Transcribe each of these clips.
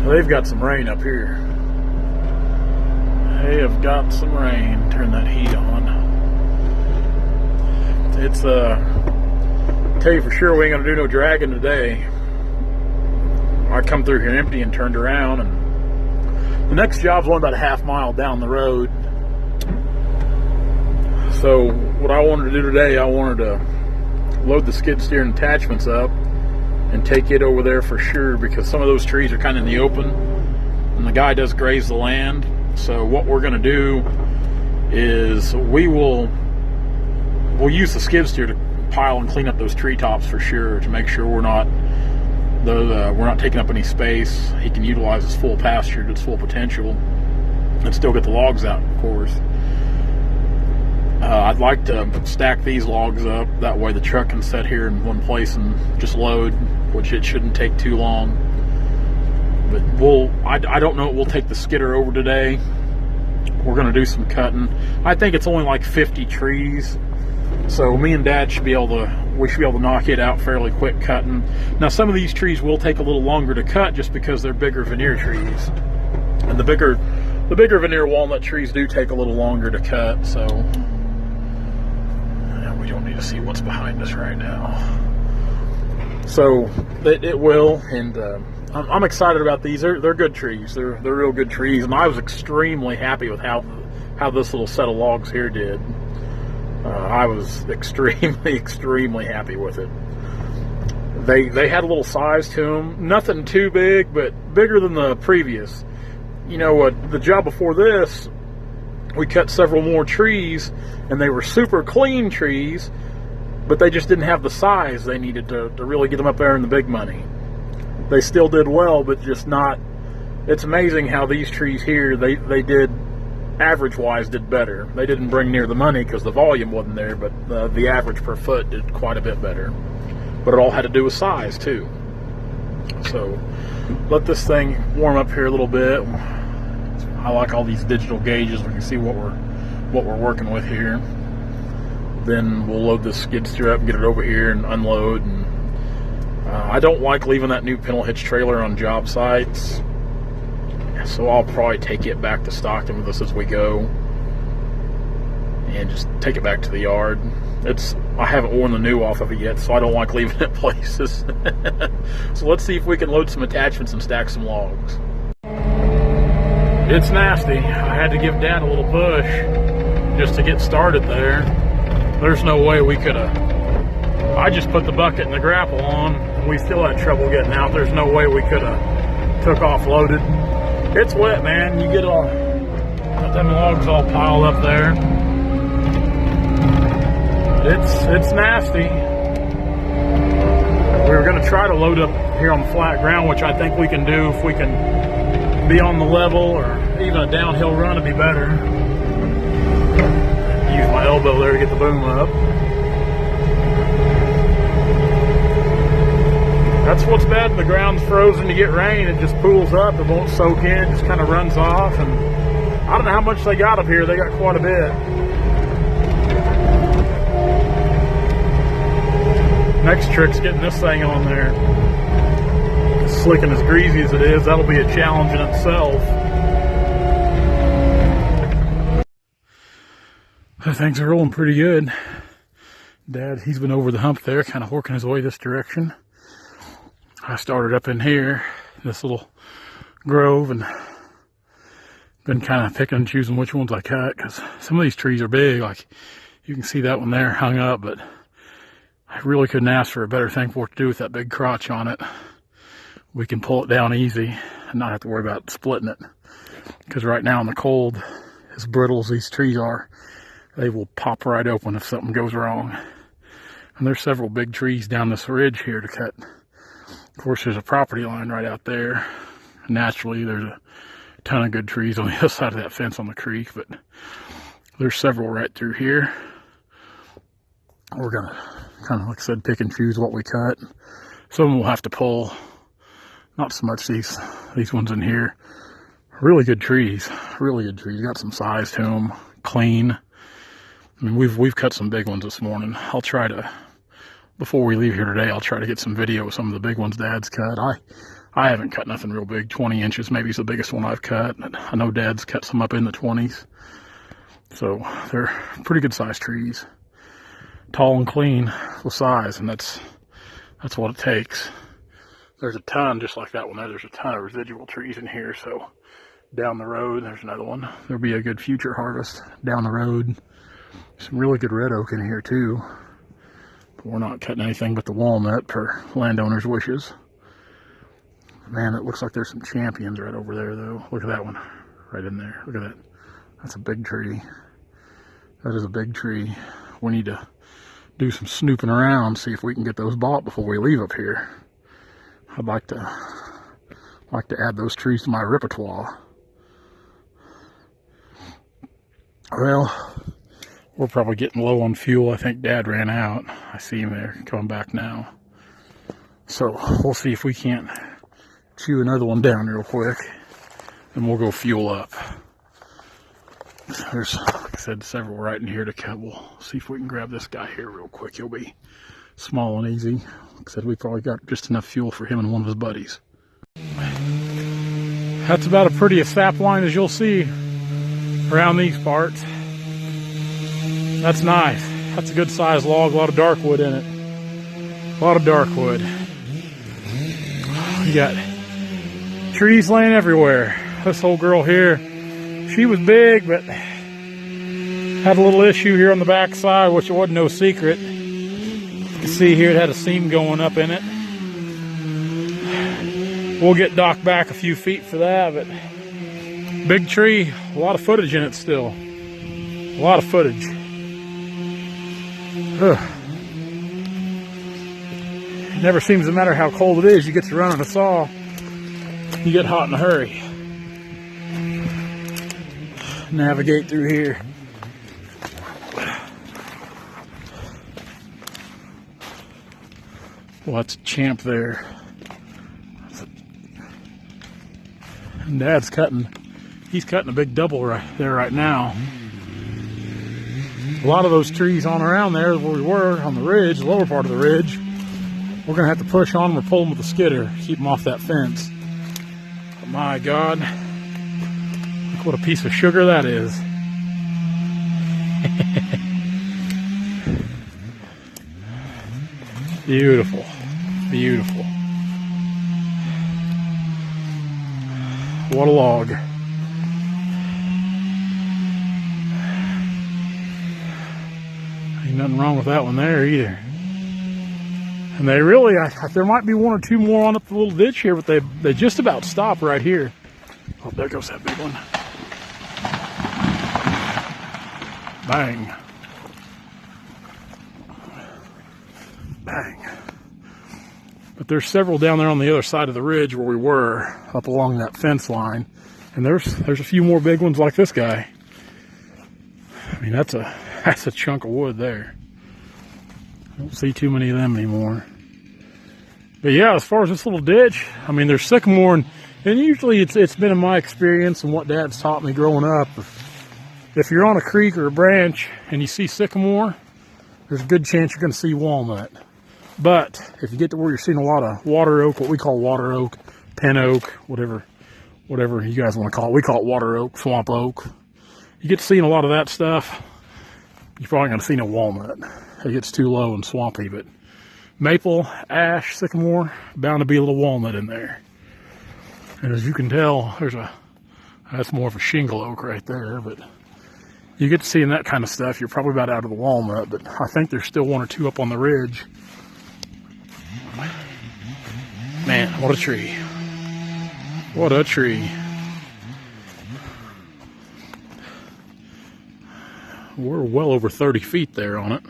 They've got some rain up here. They have got some rain. Turn that heat on. It's tell you for sure we ain't gonna do no dragging today. I come through here empty and turned around, and the next job's only about a half mile down the road. So what I wanted to do today, I wanted to load the skid steer and attachments up and take it over there for sure, because some of those trees are kind of in the open and the guy does graze the land. So what we're going to do is we'll use the skid steer to pile and clean up those treetops for sure, to make sure we're not taking up any space. He can utilize his full pasture to its full potential and still get the logs out, of course. I'd like to stack these logs up, that way the truck can sit here in one place and just load, which it shouldn't take too long. But I don't know, we'll take the skidder over today. We're going to do some cutting. I think it's only like 50 trees, so me and Dad should be able to knock it out fairly quick cutting. Now some of these trees will take a little longer to cut just because they're bigger veneer trees, and the bigger veneer walnut trees do take a little longer to cut. So we don't need to see what's behind us right now. So it will, and I'm excited about these. They're good trees. They're real good trees, and I was extremely happy with how this little set of logs here did. I was extremely happy with it. They had a little size to them, nothing too big, but bigger than the previous. You know what? The job before this, we cut several more trees, and they were super clean trees, but they just didn't have the size they needed to really get them up there in the big money. They still did well, but just not. It's amazing how these trees here, they did, average-wise, did better. They didn't bring near the money because the volume wasn't there, but the average per foot did quite a bit better. But it all had to do with size, too. So, let this thing warm up here a little bit. I like all these digital gauges. We can see what we're working with here. Then we'll load this skid steer up and get it over here and unload. And I don't like leaving that new pintle hitch trailer on job sites, so I'll probably take it back to Stockton with us as we go and just take it back to the yard. I haven't worn the new off of it yet, so I don't like leaving it places. So let's see if we can load some attachments and stack some logs. It's nasty. I had to give Dad a little push just to get started there. There's no way we could have. I just put the bucket and the grapple on, and we still had trouble getting out. There's no way we could have took off loaded. It's wet, man. You got them logs all piled up there. It's nasty. We were going to try to load up here on the flat ground, which I think we can do if we can be on the level, or even a downhill run would be better. Use my elbow there to get the boom up. That's what's bad. The ground's frozen to get rain. It just pools up. It won't soak in. It just kind of runs off. And I don't know how much they got up here. They got quite a bit. Next trick's getting this thing on there. As slick and as greasy as it is, that'll be a challenge in itself. Things are rolling pretty good. Dad, he's been over the hump there, kind of working his way this direction. I started up in here, this little grove, and been kind of picking and choosing which ones I cut, because some of these trees are big. Like, you can see that one there hung up, but I really couldn't ask for a better thing for it to do with that big crotch on it. We can pull it down easy and not have to worry about splitting it, because right now in the cold, as brittle as these trees are, they will pop right open if something goes wrong. And there's several big trees down this ridge here to cut. Of course, there's a property line right out there. Naturally, there's a ton of good trees on the other side of that fence on the creek, but there's several right through here. We're gonna kind of, like I said, pick and choose what we cut. Some of them we'll have to pull. Not so much these ones in here. Really good trees. Really good trees. Got some size to them. Clean. I mean, we've cut some big ones this morning. I'll try to, before we leave here today, I'll try to get some video of some of the big ones Dad's cut. I haven't cut nothing real big. 20 inches maybe is the biggest one I've cut. I know Dad's cut some up in the 20s. So they're pretty good sized trees. Tall and clean with size, and that's what it takes. There's a ton, just like that one there, there's a ton of residual trees in here. So down the road, there's another one. There'll be a good future harvest down the road. Some really good red oak in here too. But we're not cutting anything but the walnut per landowner's wishes. Man, it looks like there's some champions right over there though. Look at that one, right in there. Look at that. That's a big tree. That is a big tree. We need to do some snooping around, see if we can get those bought before we leave up here. I'd like to add those trees to my repertoire. Well, we're probably getting low on fuel. I think Dad ran out. I see him there coming back now. So we'll see if we can't chew another one down real quick, and we'll go fuel up. There's, like I said, several right in here to cut. We'll see if we can grab this guy here real quick. He'll be small and easy. Like I said, we probably got just enough fuel for him and one of his buddies. That's about as pretty a sap line as you'll see around these parts. That's nice. That's a good sized log, a lot of dark wood in it. A lot of dark wood. You got trees laying everywhere. This whole girl here, she was big, but had a little issue here on the back side, which it wasn't no secret. You can see here it had a seam going up in it. We'll get Doc back a few feet for that, but big tree, a lot of footage in it still. A lot of footage. Ugh. It never seems to matter how cold it is, you get to run on a saw, you get hot in a hurry. Navigate through here. Well, that's a champ there. And Dad's cutting, he's cutting a big double right there right now. A lot of those trees on around there where we were on the ridge, the lower part of the ridge, we're gonna have to push on them or pull them with a skidder, keep them off that fence. But my God, look what a piece of sugar that is. Beautiful, beautiful. What a log. Ain't nothing wrong with that one there either. And they really, there might be one or two more on up the little ditch here, but they just about stop right here. Oh, there goes that big one. Bang. Bang. But there's several down there on the other side of the ridge where we were, up along that fence line. And there's a few more big ones like this guy. I mean, that's a chunk of wood there. I don't see too many of them anymore. But yeah, as far as this little ditch, I mean, there's sycamore, and usually it's been in my experience and what Dad's taught me growing up. If you're on a creek or a branch and you see sycamore, there's a good chance you're going to see walnut. But if you get to where you're seeing a lot of water oak, what we call water oak, pin oak, whatever you guys want to call it. We call it water oak, swamp oak. You get to seeing a lot of that stuff, you're probably going to see no walnut. It gets too low and swampy, but maple, ash, sycamore, bound to be a little walnut in there. And as you can tell, that's more of a shingle oak right there, but you get to seeing that kind of stuff. You're probably about out of the walnut, but I think there's still one or two up on the ridge. Man, what a tree. What a tree. We're well over 30 feet there on it.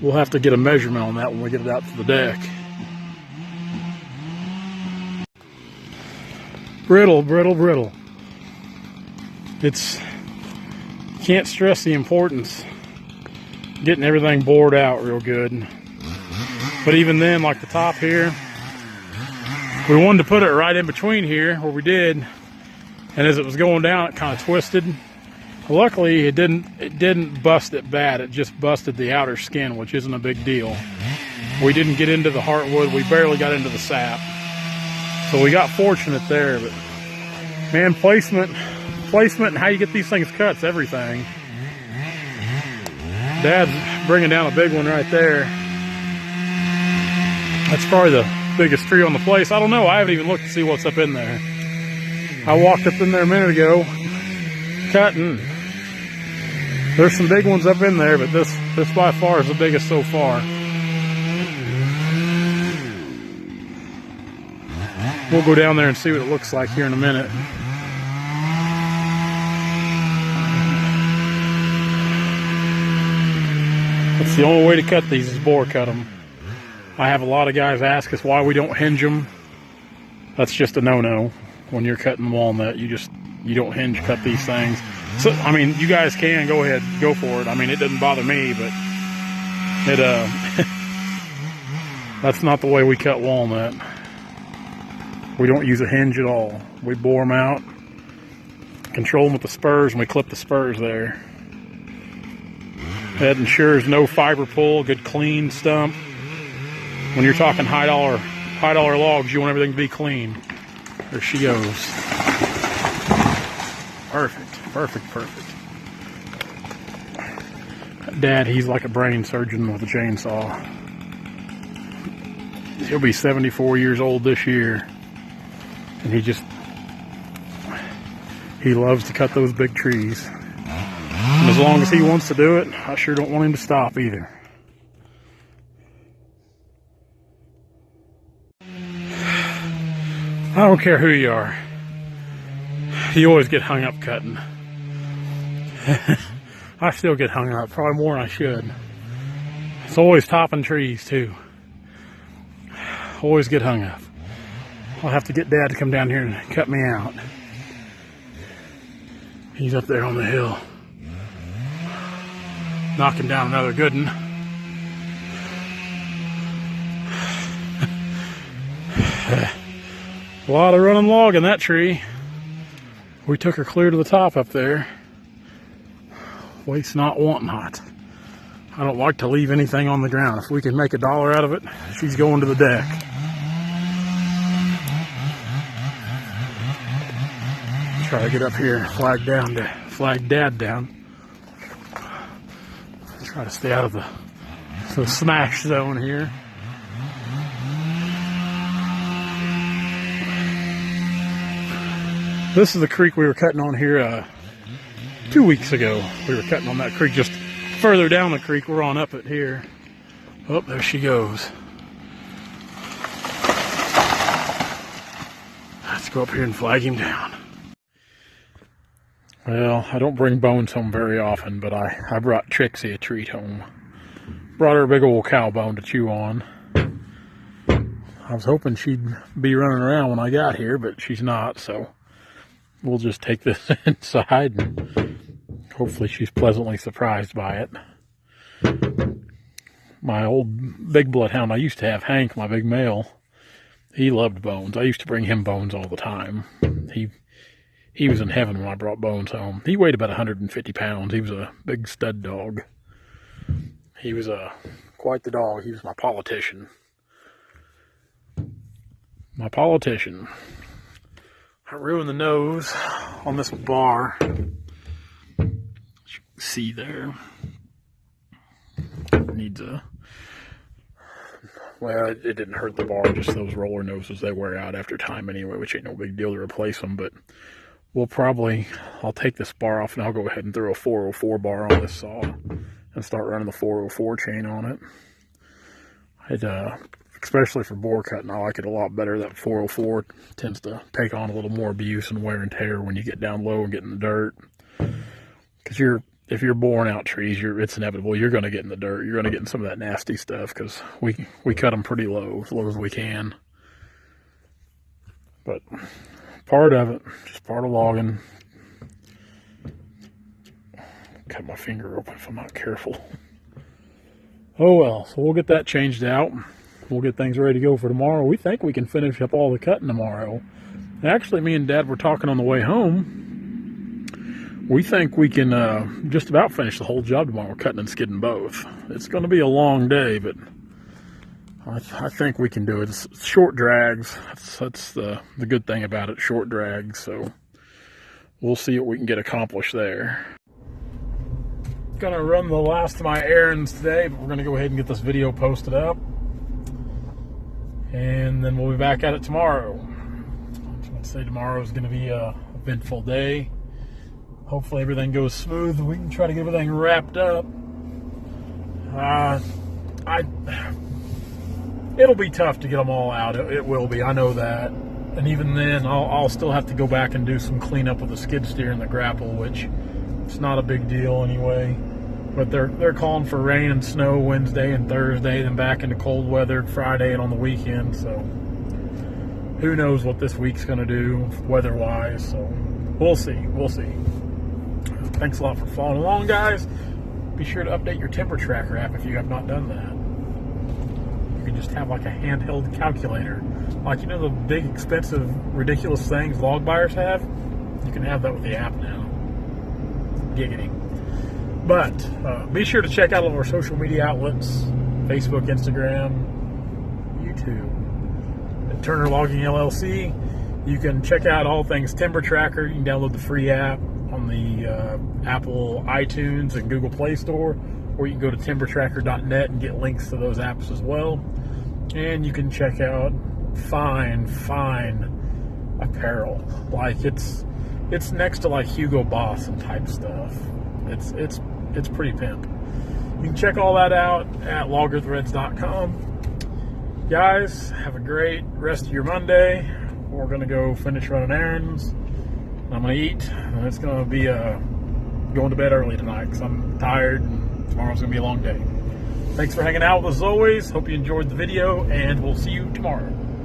We'll have to get a measurement on that when we get it out to the deck. Brittle, brittle, brittle. Can't stress the importance of getting everything bored out real good. But even then, like the top here, we wanted to put it right in between here where we did, and as it was going down, it kind of twisted. Luckily, it didn't bust it bad. It just busted the outer skin, which isn't a big deal. We didn't get into the heartwood. We barely got into the sap. So we got fortunate there, but man, placement and how you get these things cut is everything. Dad's bringing down a big one right there. That's probably the biggest tree on the place. I don't know. I haven't even looked to see what's up in there. I walked up in there a minute ago, cutting. There's some big ones up in there, but this by far is the biggest so far. We'll go down there and see what it looks like here in a minute. That's the only way to cut these, is bore cut them. I have a lot of guys ask us why we don't hinge them. That's just a no-no. When you're cutting walnut, you don't hinge cut these things. So, I mean, you guys can go ahead, go for it. I mean, it doesn't bother me, but that's not the way we cut walnut. We don't use a hinge at all. We bore them out, control them with the spurs, and we clip the spurs there. That ensures no fiber pull, good clean stump. When you're talking high dollar logs, you want everything to be clean. There she goes. Perfect. Dad, he's like a brain surgeon with a chainsaw. He'll be 74 years old this year. And he loves to cut those big trees. And as long as he wants to do it, I sure don't want him to stop either. I don't care who you are. You always get hung up cutting. I still get hung up, probably more than I should. It's always topping trees too. Always get hung up. I'll have to get Dad to come down here and cut me out. He's up there on the hill, knocking down another good one. A lot of running log in that tree. We took her clear to the top up there. Waste not, want not. I don't like to leave anything on the ground. If we can make $1 out of it, she's going to the deck. Try to get up here and flag Dad down. Try to stay out of the smash zone here. This is the creek we were cutting on here 2 weeks ago. We were cutting on that creek just further down the creek. We're on up it here. Oh, there she goes. Let's go up here and flag him down. Well, I don't bring bones home very often, but I brought Trixie a treat home. Brought her a big old cow bone to chew on. I was hoping she'd be running around when I got here, but she's not, so we'll just take this inside and hopefully she's pleasantly surprised by it. My old big bloodhound I used to have, Hank, my big male, he loved bones. I used to bring him bones all the time. He was in heaven when I brought Bones home. He weighed about 150 pounds. He was a big stud dog. He was quite the dog. He was my politician. I ruined the nose on this bar. As you can see there. It needs well, it didn't hurt the bar, just those roller noses, they wear out after time anyway, which ain't no big deal to replace them, but I'll take this bar off and I'll go ahead and throw a 404 bar on this saw and start running the 404 chain on it. Especially for bore cutting, I like it a lot better. That 404 tends to take on a little more abuse and wear and tear when you get down low and get in the dirt. Because if you're boring out trees, it's inevitable. You're going to get in the dirt. You're going to get in some of that nasty stuff because we cut them pretty low, as low as we can. But part of it, just part of logging. Cut my finger open if I'm not careful. Oh well, so we'll get that changed out. We'll get things ready to go for tomorrow. We think we can finish up all the cutting tomorrow. Actually, me and Dad were talking on the way home. We think we can just about finish the whole job tomorrow, cutting and skidding both. It's going to be a long day, but I think we can do it. It's short drags. That's the good thing about it, short drags. So we'll see what we can get accomplished there. Gonna run the last of my errands today, but we're gonna go ahead and get this video posted up, and then we'll be back at it tomorrow. I'd say tomorrow is gonna be a eventful day. Hopefully everything goes smooth and we can try to get everything wrapped up. It'll be tough to get them all out. It will be, I know that. And even then, I'll still have to go back and do some cleanup with the skid steer and the grapple, which it's not a big deal anyway. But they're calling for rain and snow Wednesday and Thursday, then back into cold weather Friday and on the weekend. So who knows what this week's going to do weather-wise. So we'll see. We'll see. Thanks a lot for following along, guys. Be sure to update your temper tracker app if you have not done that. You can just have like a handheld calculator. Like, you know the big, expensive, ridiculous things log buyers have? You can have that with the app now. Giggity. But be sure to check out all of our social media outlets, Facebook, Instagram, YouTube, at Turner Logging LLC. You can check out all things Timber Tracker. You can download the free app on the Apple iTunes and Google Play Store, or you can go to timbertracker.net and get links to those apps as well. And you can check out fine apparel. Like, it's next to like Hugo Boss and type stuff. It's pretty pimp. You can check all that out at loggerthreads.com. Guys, have a great rest of your Monday. We're gonna go finish running errands. I'm gonna eat, and it's gonna be going to bed early tonight because I'm tired and tomorrow's gonna be a long day. Thanks for hanging out with us as always. Hope you enjoyed the video, and we'll see you tomorrow.